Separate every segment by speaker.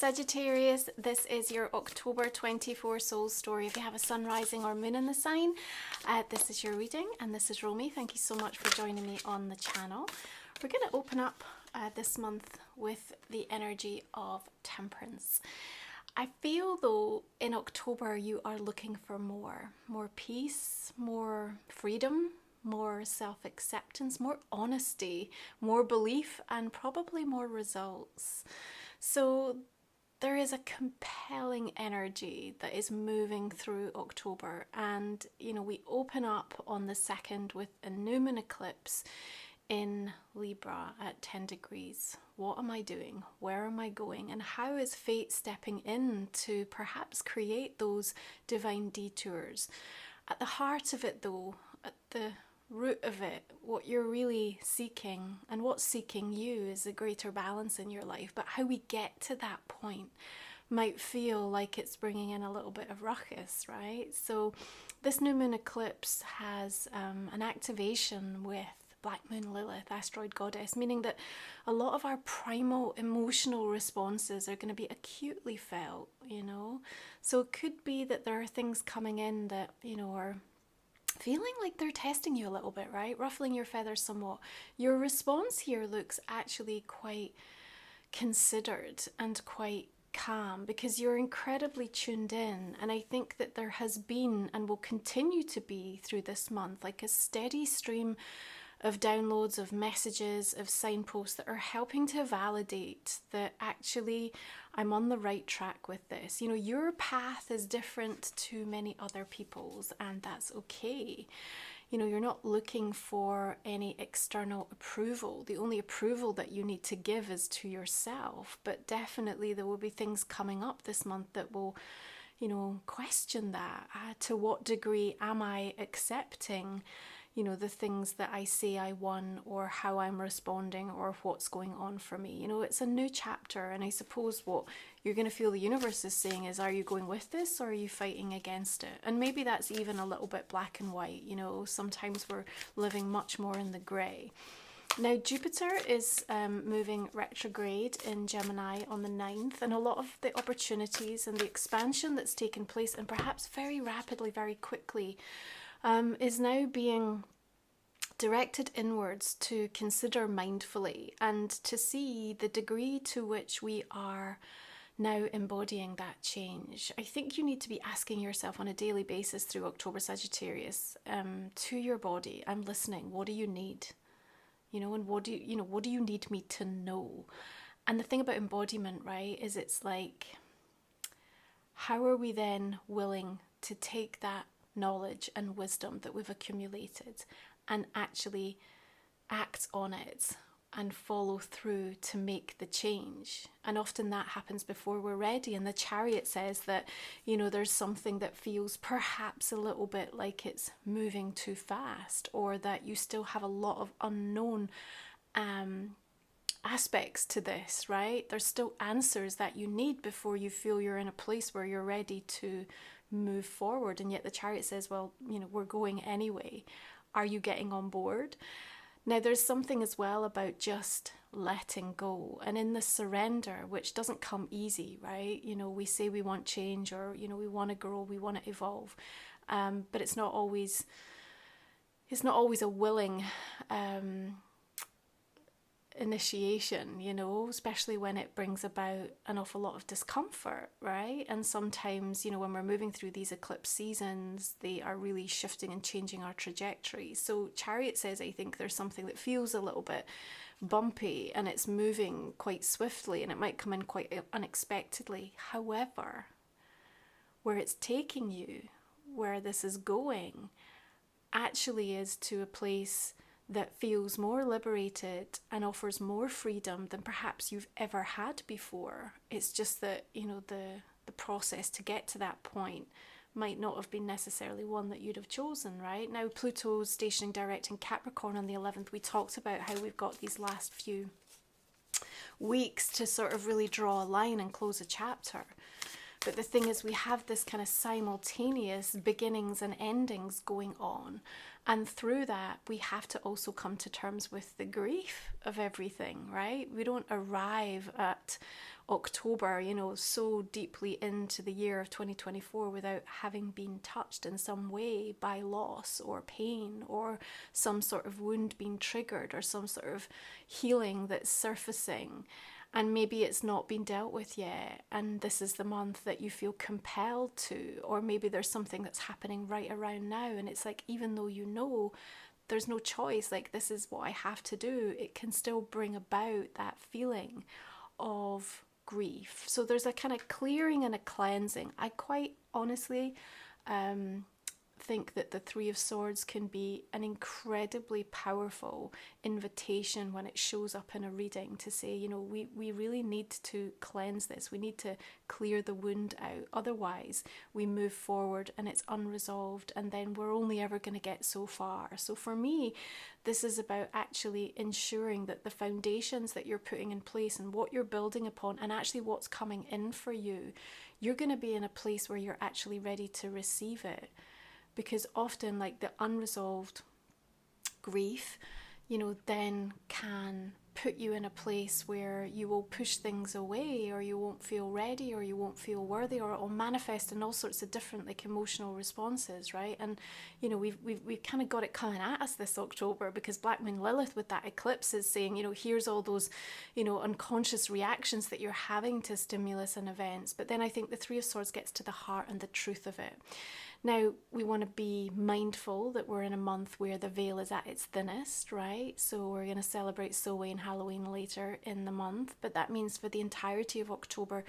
Speaker 1: Sagittarius, this is your October 24 soul story. If you have a sun, rising or moon in the sign, this is your reading, and this is Romy. Thank you so much for joining me on the channel. We're going to open up this month with the energy of Temperance. I feel though in October you are looking for more peace, more freedom, more self-acceptance, more honesty, more belief, and probably more results. So there is a compelling energy that is moving through October, and you know, we open up on the 2nd with a new moon eclipse in Libra at 10 degrees. What am I doing? Where am I going? And how is fate stepping in to perhaps create those divine detours? At the heart of it though, at the root of it, what you're really seeking and what's seeking you is a greater balance in your life. But how we get to that point might feel like it's bringing in a little bit of ruckus, right? So this new moon eclipse has an activation with Black Moon Lilith, asteroid goddess, meaning that a lot of our primal emotional responses are going to be acutely felt, you know. So it could be that there are things coming in that, you know, are feeling like they're testing you a little bit, right? Ruffling your feathers somewhat. Your response here looks actually quite considered and quite calm because you're incredibly tuned in. And I think that there has been and will continue to be through this month like a steady stream of downloads, of messages, of signposts that are helping to validate that actually I'm on the right track with this. You know, your path is different to many other people's, and that's okay. You know, you're not looking for any external approval. The only approval that you need to give is to yourself. But definitely there will be things coming up this month that will, you know, question that. To what degree am I accepting, you know, the things that I say I won, or how I'm responding, or what's going on for me? You know, it's a new chapter, and I suppose what you're going to feel the universe is saying is, are you going with this or are you fighting against it? And maybe that's even a little bit black and white. You know, sometimes we're living much more in the grey. Now Jupiter is moving retrograde in Gemini on the 9th, and a lot of the opportunities and the expansion that's taken place, and perhaps very rapidly, very quickly, is now being directed inwards to consider mindfully and to see the degree to which we are now embodying that change. I think you need to be asking yourself on a daily basis through October, Sagittarius, to your body, I'm listening, what do you need? You know, and what do you need me to know? And the thing about embodiment, right, is it's like, how are we then willing to take that knowledge and wisdom that we've accumulated and actually act on it and follow through to make the change? And often that happens before we're ready. And the Chariot says that, you know, there's something that feels perhaps a little bit like it's moving too fast, or that you still have a lot of unknown aspects to this, right? There's still answers that you need before you feel you're in a place where you're ready to move forward. And yet the Chariot says, well, you know, we're going anyway. Are you getting on board? Now there's something as well about just letting go, and in the surrender, which doesn't come easy, right? You know, we say we want change, or, you know, we want to grow, we want to evolve, but it's not always a willing initiation, you know, especially when it brings about an awful lot of discomfort, right? And sometimes, you know, when we're moving through these eclipse seasons, they are really shifting and changing our trajectory. So Chariot says, I think there's something that feels a little bit bumpy and it's moving quite swiftly, and it might come in quite unexpectedly. However, where it's taking you, where this is going, actually is to a place that feels more liberated and offers more freedom than perhaps you've ever had before. It's just that, you know, the process to get to that point might not have been necessarily one that you'd have chosen, right? Now Pluto's stationing direct in Capricorn on the 11th. We talked about how we've got these last few weeks to sort of really draw a line and close a chapter. But the thing is, we have this kind of simultaneous beginnings and endings going on. And through that, we have to also come to terms with the grief of everything, right? We don't arrive at October, you know, so deeply into the year of 2024 without having been touched in some way by loss or pain or some sort of wound being triggered or some sort of healing that's surfacing. And maybe it's not been dealt with yet, and this is the month that you feel compelled to, or maybe there's something that's happening right around now, and it's like, even though you know there's no choice, like this is what I have to do, it can still bring about that feeling of grief. So there's a kind of clearing and a cleansing. I quite honestly think that the Three of Swords can be an incredibly powerful invitation when it shows up in a reading to say, you know, we really need to cleanse this. We need to clear the wound out. Otherwise, we move forward and it's unresolved, and then we're only ever going to get so far. So for me, this is about actually ensuring that the foundations that you're putting in place and what you're building upon, and actually what's coming in for you, you're going to be in a place where you're actually ready to receive it. Because often, like, the unresolved grief, you know, then can put you in a place where you will push things away, or you won't feel ready, or you won't feel worthy, or it'll manifest in all sorts of different, like, emotional responses, right? And you know, we've kind of got it coming at us this October, because Black Moon Lilith with that eclipse is saying, you know, here's all those, you know, unconscious reactions that you're having to stimulus and events. But then I think the Three of Swords gets to the heart and the truth of it. Now, we want to be mindful that we're in a month where the veil is at its thinnest, right? So we're going to celebrate Samhain and Halloween later in the month, but that means for the entirety of October,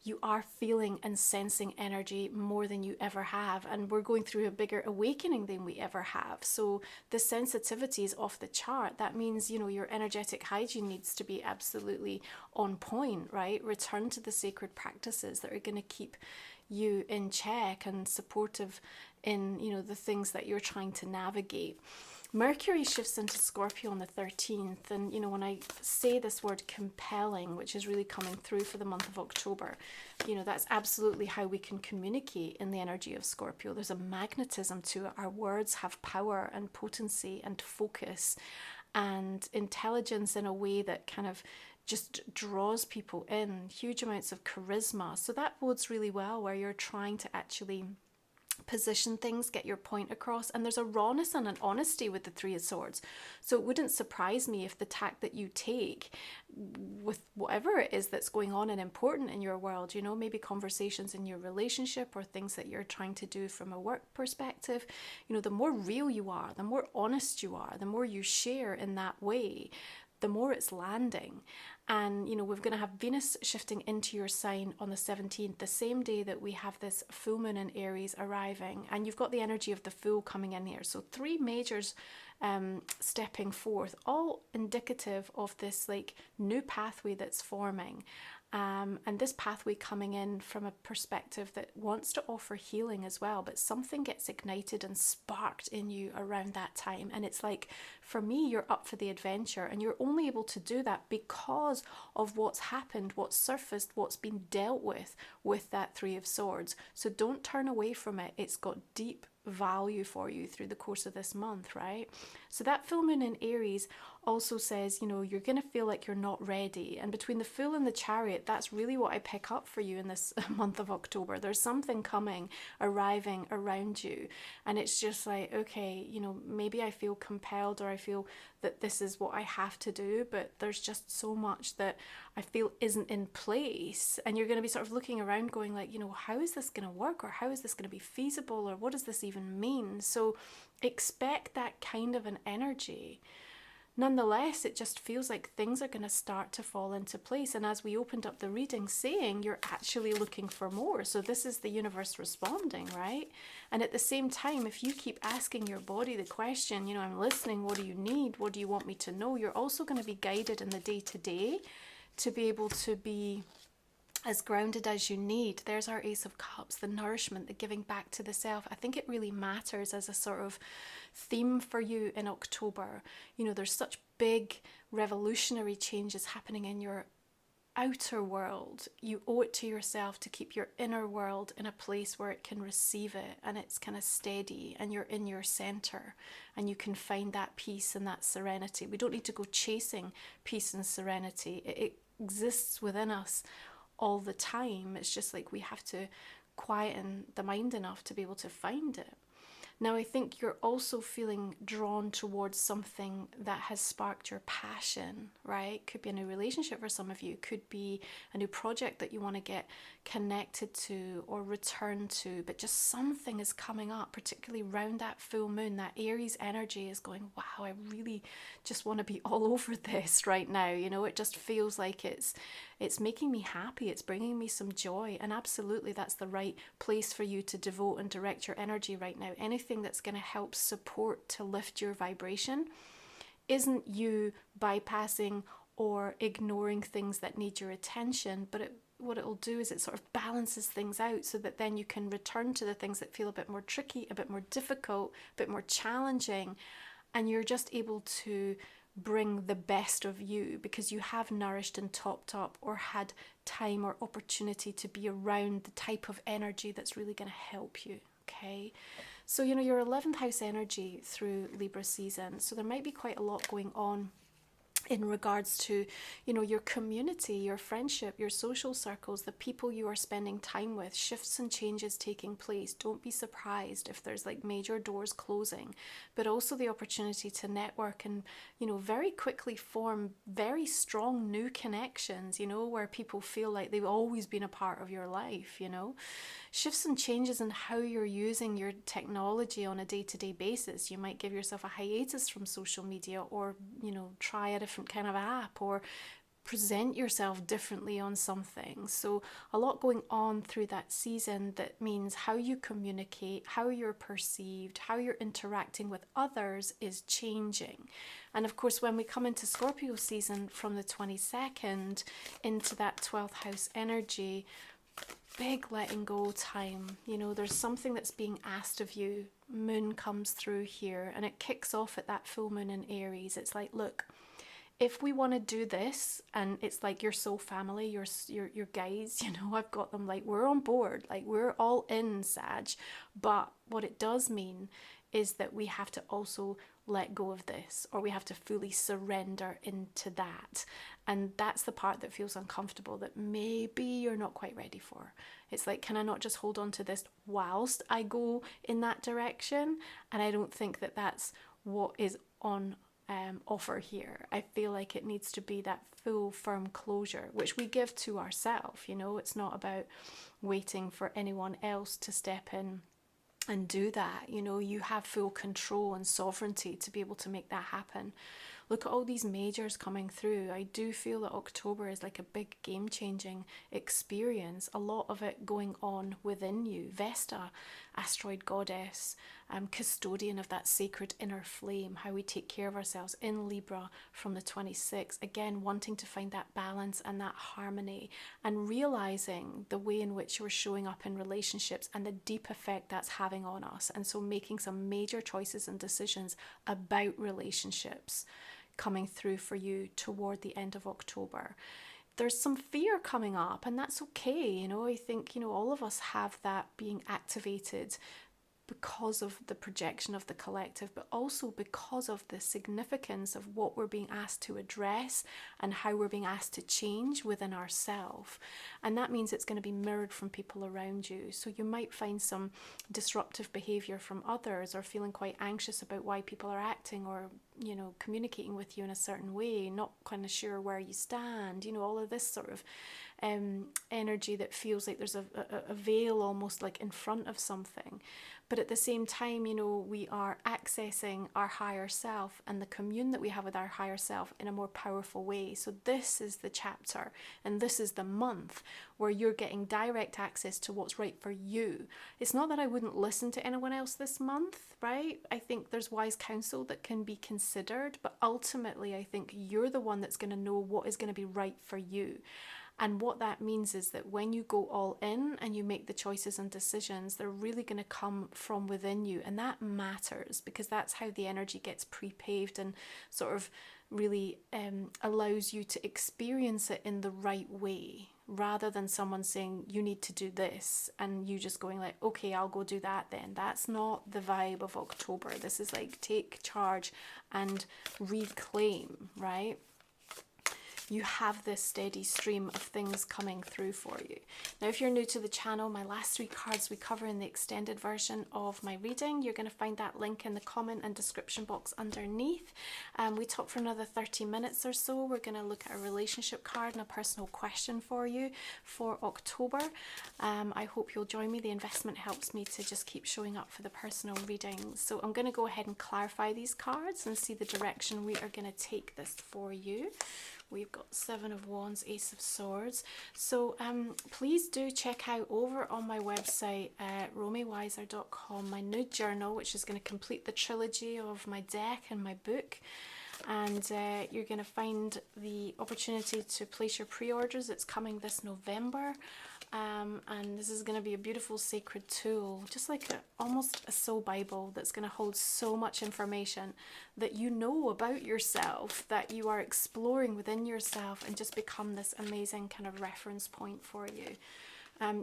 Speaker 1: you are feeling and sensing energy more than you ever have, and we're going through a bigger awakening than we ever have. So the sensitivity is off the chart. That means, you know, your energetic hygiene needs to be absolutely on point, right? Return to the sacred practices that are going to keep you in check and supportive in, you know, the things that you're trying to navigate. Mercury shifts into Scorpio on the 13th, and you know, when I say this word compelling, which is really coming through for the month of October, you know, that's absolutely how we can communicate in the energy of Scorpio. There's a magnetism to it. Our words have power and potency and focus and intelligence in a way that kind of just draws people in, huge amounts of charisma. So that bodes really well where you're trying to actually position things, get your point across, and there's a rawness and an honesty with the Three of Swords. So it wouldn't surprise me if the tack that you take with whatever it is that's going on and important in your world, you know, maybe conversations in your relationship or things that you're trying to do from a work perspective, you know, the more real you are, the more honest you are, the more you share in that way, the more it's landing. And, you know, we're going to have Venus shifting into your sign on the 17th, the same day that we have this full moon in Aries arriving. And you've got the energy of the Fool coming in here. So three majors stepping forth, all indicative of this like new pathway that's forming. And this pathway coming in from a perspective that wants to offer healing as well, but something gets ignited and sparked in you around that time. And it's like, for me, you're up for the adventure, and you're only able to do that because of what's happened, what's surfaced, what's been dealt with that Three of Swords. So don't turn away from it. It's got deep value for you through the course of this month, right? So that full moon in Aries also says, you know, you're going to feel like you're not ready. And between the Fool and the Chariot, that's really what I pick up for you in this month of October. There's something coming, arriving around you. And it's just like, okay, you know, maybe I feel compelled, or I feel that this is what I have to do, but there's just so much that I feel isn't in place. And you're going to be sort of looking around going like, you know, how is this going to work? Or how is this going to be feasible? Or what does this even mean? So expect that kind of an energy. Nonetheless, it just feels like things are going to start to fall into place. And as we opened up the reading saying, you're actually looking for more. So this is the universe responding, right? And at the same time, if you keep asking your body the question, you know, I'm listening, what do you need? What do you want me to know? You're also going to be guided in the day-to-day to be able to be as grounded as you need. There's our Ace of Cups, the nourishment, the giving back to the self. I think it really matters as a sort of theme for you in October. You know, there's such big revolutionary changes happening in your outer world, you owe it to yourself to keep your inner world in a place where it can receive it and it's kind of steady and you're in your center and you can find that peace and that serenity. We don't need to go chasing peace and serenity. It exists within us all the time. It's just like we have to quieten the mind enough to be able to find it. Now, I think you're also feeling drawn towards something that has sparked your passion, right? Could be a new relationship for some of you, could be a new project that you want to get connected to or return to, but just something is coming up, particularly around that full moon. That Aries energy is going, wow, I really just want to be all over this right now. You know, it just feels like it's making me happy, it's bringing me some joy, and absolutely that's the right place for you to devote and direct your energy right now. Anything that's going to help support to lift your vibration isn't you bypassing or ignoring things that need your attention, but what it'll do is it sort of balances things out so that then you can return to the things that feel a bit more tricky, a bit more difficult, a bit more challenging, and you're just able to bring the best of you because you have nourished and topped up or had time or opportunity to be around the type of energy that's really going to help you. Okay, so you know, your 11th house energy through Libra season, so there might be quite a lot going on in regards to, you know, your community, your friendship, your social circles, the people you are spending time with, shifts and changes taking place. Don't be surprised if there's like major doors closing, but also the opportunity to network and, you know, very quickly form very strong new connections, you know, where people feel like they've always been a part of your life, you know. Shifts and changes in how you're using your technology on a day-to-day basis. You might give yourself a hiatus from social media, or, you know, try a different kind of app, or present yourself differently on something. So a lot going on through that season that means how you communicate, how you're perceived, how you're interacting with others is changing. And of course, when we come into Scorpio season from the 22nd into that 12th house energy, big letting go time. You know, there's something that's being asked of you. Moon comes through here and it kicks off at that full moon in Aries. It's like, look, if we want to do this, and it's like your soul family, your guys, you know, I've got them, like, we're on board, like we're all in, Sag. But what it does mean is that we have to also let go of this, or we have to fully surrender into that. And that's the part that feels uncomfortable, that maybe you're not quite ready for. It's like, can I not just hold on to this whilst I go in that direction? And I don't think that that's what is on offer here. I feel like it needs to be that full firm closure, which we give to ourselves. You know, it's not about waiting for anyone else to step in and do that. You know, you have full control and sovereignty to be able to make that happen. Look at all these majors coming through. I do feel that October is like a big game-changing experience. A lot of it going on within you. Vesta, asteroid goddess, custodian of that sacred inner flame, how we take care of ourselves in Libra from the 26th. Again, wanting to find that balance and that harmony, and realizing the way in which we're showing up in relationships and the deep effect that's having on us. And so making some major choices and decisions about relationships coming through for you toward the end of October. There's some fear coming up, and that's okay. You know, I think, you know, all of us have that being activated because of the projection of the collective, but also because of the significance of what we're being asked to address and how we're being asked to change within ourselves. And that means it's going to be mirrored from people around you. So you might find some disruptive behavior from others, or feeling quite anxious about why people are acting or, you know, communicating with you in a certain way, not kind of sure where you stand, you know, all of this sort of energy that feels like there's a veil almost like in front of something. But at the same time, you know, we are accessing our higher self and the commune that we have with our higher self in a more powerful way. So this is the chapter, and this is the month where you're getting direct access to what's right for you. It's not that I wouldn't listen to anyone else this month, right? I think there's wise counsel that can be considered, but ultimately I think you're the one that's going to know what is going to be right for you. And what that means is that when you go all in and you make the choices and decisions, they're really going to come from within you. And that matters, because that's how the energy gets pre-paved and sort of really allows you to experience it in the right way, rather than someone saying you need to do this and you just going like, okay, I'll go do that then. That's not the vibe of October. This is like take charge and reclaim, right? You have this steady stream of things coming through for you. Now, if you're new to the channel, my last 3 cards we cover in the extended version of my reading. You're going to find that link in the comment and description box underneath. We talk for another 30 minutes or so. We're going to look at a relationship card and a personal question for you for October. I hope you'll join me. The investment helps me to just keep showing up for the personal readings. So I'm going to go ahead and clarify these cards and see the direction we are going to take this for you. We've got 7 of Wands, Ace of Swords. So please do check out over on my website, romywiser.com, my nude journal, which is going to complete the trilogy of my deck and my book. And you're going to find the opportunity to place your pre-orders. It's coming this November. And this is going to be a beautiful sacred tool, just like almost a soul Bible that's going to hold so much information that you know about yourself, that you are exploring within yourself, and just become this amazing kind of reference point for you.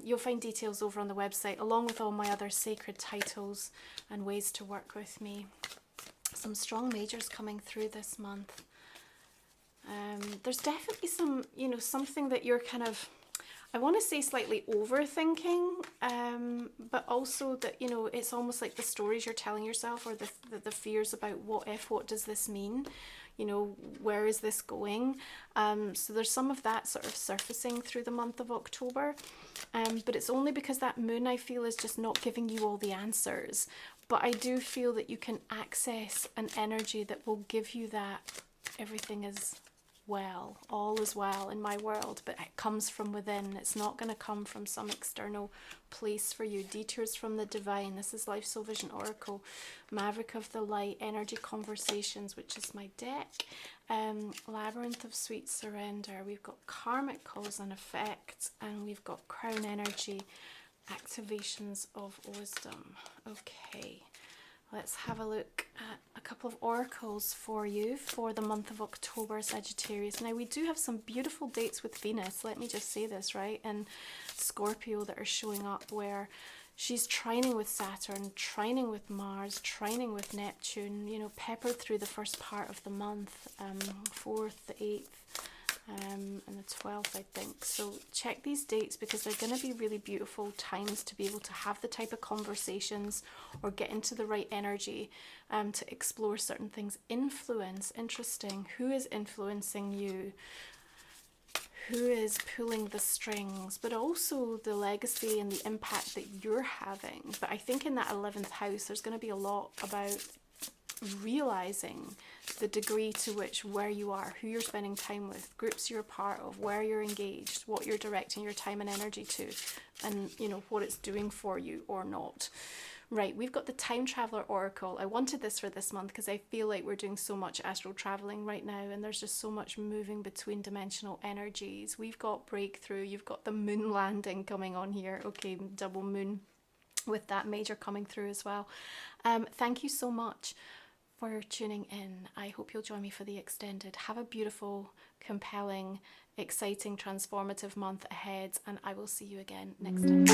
Speaker 1: You'll find details over on the website, along with all my other sacred titles and ways to work with me. Some strong majors coming through this month. There's definitely some, you know, something that you're kind of, I want to say slightly overthinking, but also that, you know, it's almost like the stories you're telling yourself, or the fears about what does this mean? You know, where is this going? So there's some of that sort of surfacing through the month of October. But it's only because that moon, I feel, is just not giving you all the answers. But I do feel that you can access an energy that will give you that everything is well, all is well in my world, but it comes from within. It's not going to come from some external place for you. Detours from the divine. This is Life Soul Vision Oracle, Maverick of the Light, Energy Conversations, which is my deck, Labyrinth of Sweet Surrender. We've got Karmic Cause and Effect, and we've got Crown Energy, Activations of Wisdom. Okay, let's have a look at a couple of oracles for you for the month of October, Sagittarius. Now, we do have some beautiful dates with Venus, let me just say this, right, and Scorpio that are showing up, where she's trining with Saturn, trining with Mars, trining with Neptune, you know, peppered through the first part of the month, 4th, the 8th, and the 12th, I think. So check these dates, because they're going to be really beautiful times to be able to have the type of conversations or get into the right energy to explore certain things. Influence, interesting. Who is influencing you? Who is pulling the strings? But also the legacy and the impact that you're having. But I think in that 11th house, there's going to be a lot about realizing the degree to which where you are, who you're spending time with, groups you're a part of, where you're engaged, what you're directing your time and energy to, and you know what it's doing for you or not. Right, we've got the Time Traveler Oracle. I wanted this for this month because I feel like we're doing so much astral traveling right now, and there's just so much moving between dimensional energies. We've got breakthrough, you've got the moon landing coming on here. Okay, double moon with that major coming through as well. Thank you so much for tuning in. I hope you'll join me for the extended. Have a beautiful, compelling, exciting, transformative month ahead, and I will see you again next time.